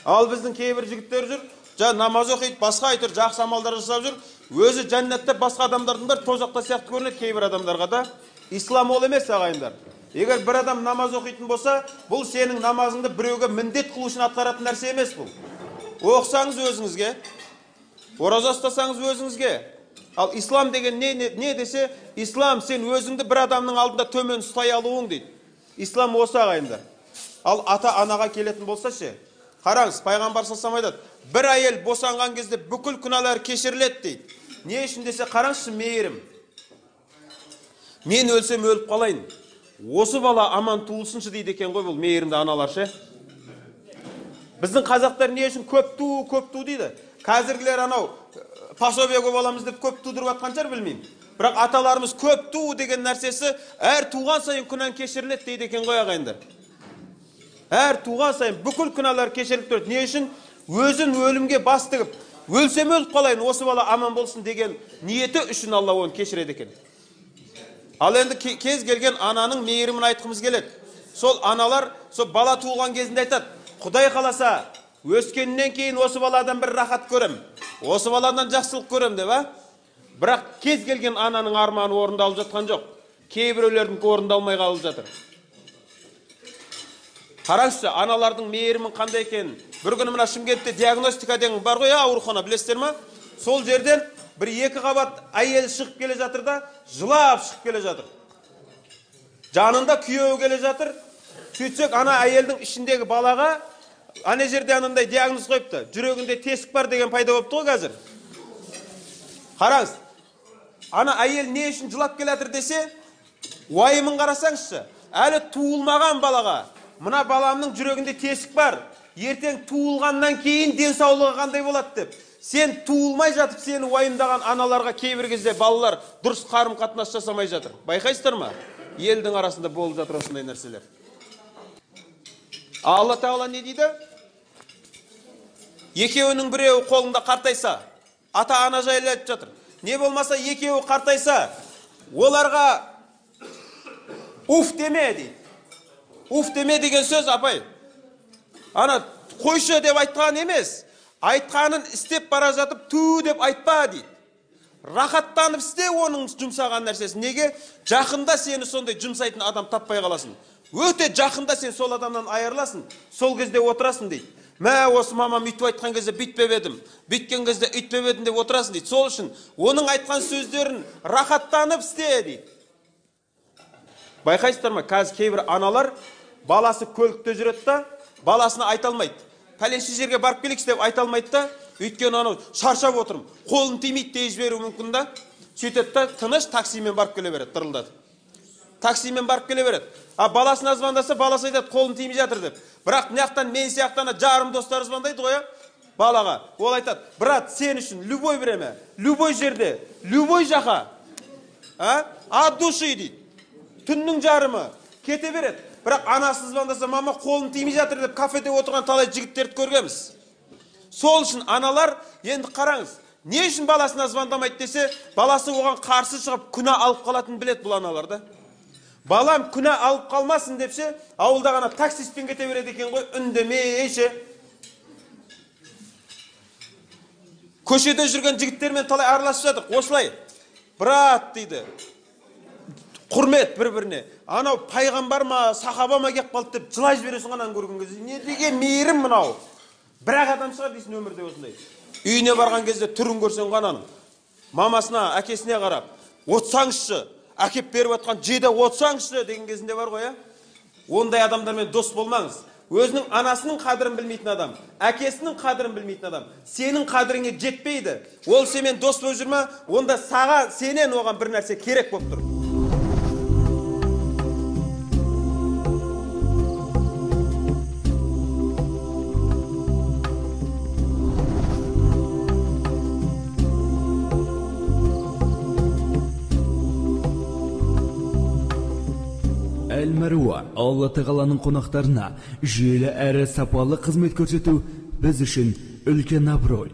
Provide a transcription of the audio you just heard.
Ал біздің кейбір жігіттер жүр, намаз оқиды, басқа айтыр, жақсы амалдар жасап жүр. Өзі жәннатта басқа адамдардың бір тозақта сияқты көрінеді кейбір адамдарға да. Ислам ол емес ағайындар. Егер бір адам намаз оқитын болса, бұл сенің намазыңды біреуге міндет қылу үшін атқаратын нәрсе емес бұл. Оқысаңыз өзіңізге, ораза ұстасаңыз өзіңізге. Ал ислам деген не десе, ислам сен өзіңді бір адамның алдында төмен ұстай алуың дейді. Ислам осы ағайындар. Ал ата-анаға келетін болса ше, қараңыз, пайғамбар саллаллаху алейхи ва саллям айтады, бір әйел босанған кезде бүкіл күнәлар кешіріледі дейді. Не үшін десе, қараңызшы, мейірім. Мен өлсем өліп қалайын. Осы бала аман туылсыншы дейді екен ғой, бұл мейірімді аналар ше. Біздің қазақтар не үшін көп ту дейді. Қазіргілер анау пособие көп аламыз деп көп тудырып атқан шығар, білмеймін. Бірақ аталарымыз көп ту деген нәрсесі әр туған сайын күнән кешіріледі дейді екен ғой ағайындар. Әр туған сайын бүкіл күнәлар кешіріліп тұрады. Не үшін? Өзін өлімге бас тігіп, өлсем өліп қалайын, осы бала аман болсын деген ниеті үшін Алла оны кешіреді екен. Ал енді кез келген ананың мейірімін айтқымыз келеді. Сол аналар, сол бала туылған кезінде айтады, Құдай қаласа, өскеннен кейін осы баладан бір рахат көрем, осы баладан жақсылық көрем деп, бірақ кез келген ананың арманы орындалып жатқан жоқ. Кейбіреулердің орындалмай қалып жатыр. Қараңызшы, аналардың мейірімін қандай екен. Бір күні мына Шымкентте диагностика деген бар ғой, аурухана, білесіздер ма? Сол жерден бір екі қабат әйел шығып келе жатыр да, жылап шығып келе жатыр. Жанында күйеуі келе жатыр. Сөйтсек, ана әйелдің ішіндегі балаға ана жерде анандай диагноз қойыпты. Жүрегінде тесік бар деген пайда болыпты ғой қазір. Қараңыз, ана әйел не үшін жылап келе жатыр десе, уайымын қарасаңызшы, әлі туылмаған балаға, мына баламның жүрегінде тесік бар, ертең туылғаннан кейін денсаулығы қандай болады деп. Сен туылмай жатып, сені уайымдаған аналарға кейбір кезде балалар дұрыс қарым қатынас жасамай жатыр. Байқайсыздар ма? Елдің арасында болып жатыр осындай нәрселер. Алла Тағала не дейді? Екеуінің біреуі қолында қартайса, ата-ана жайлы айтып жатыр. Не болмаса екеуі қартайса, оларға уф деме дейді. Уф деме деген сөз, апай. Ана қойшы деп айтқан емес. Айтқанын істеп бара жатып, ту деп айтпа дейді. Рахаттанып істе оның жұмсаған нәрсесі. Неге? Жақында сені сондай жұмсайтын адам таппай қаласың. Өте жақында сен сол адамнан айырыласың. Сол кезде отырасың дейді. Мә, осы мамам үйтіп айтқан кезде бүйтпеп едім, бүйткен кезде үйтпеп едім деп отырасың дейді. Сол үшін оның айтқан сөздерін рахаттанып істе дейді. Байқайсыздар ма? Қазір кейбір аналар баласы көлікте жүреді да, баласына айта алмайды. Пәленші жерге барып келейікші деп айта алмайды да, өйткені анау шаршап отырмын, қолын тимейді дей жіберуі мүмкін да. Сөйтеді да, тыныш таксимен барып келе береді, дырылдады. Таксимен барып келе береді. А баласына звондаса, баласы айтады, қолын тимей жатыр деп. Бірақ мынаяқтан мен сияқтана жарым достар звондайды ғой, балаға. Ол айтады, брат, сен үшін любой время, любой жерде, любой жақа, от души дейді. Түннің жарымы кете береді. Бірақ анасы звондаса, мама қолын тимей жатыр деп кафеде отырған талай жігіттерді көргенбіз. Сол үшін аналар, енді қараңыз, не үшін баласына звондамайды десе, баласы оған қарсы шығып күнә алып қалатын білет бұл аналарда. Балам күнә алып қалмасын депсе, ауылда ғана таксистпен кете береді екен ғой, үндемейше. Көшеде жүрген жігіттермен талай араласып жатыр. Осылай, брат дейді, құрмет бір-біріне. Анау пайғамбар ма, сахаба ма кеп қалды деп жылай жібересің ананы көрген кезде. Не деген мейірім мынау. Бірақ адам шығар дейсің өмірде осындай. Үйіне барған кезде түрін көрсең ғананың. Мамасына, әкесіне қарап, отсаңызшы, әкеп беріп атқан жеде отсаңызшы деген кезінде бар ғой, ондай адамдармен дос болмаңыз. Өзінің анасының қадірін білмейтін адам, әкесінің қадірін білмейтін адам, сенің қадіріңе жетпейді. Ол семен дос болып жүрме, онда саған, сенен оған бір нәрсе керек болып тұр. Әл-Мәруа Алла Тағаланың қонақтарына жүйелі әрі сапалы қызмет көрсету біз үшін үлкен абырой.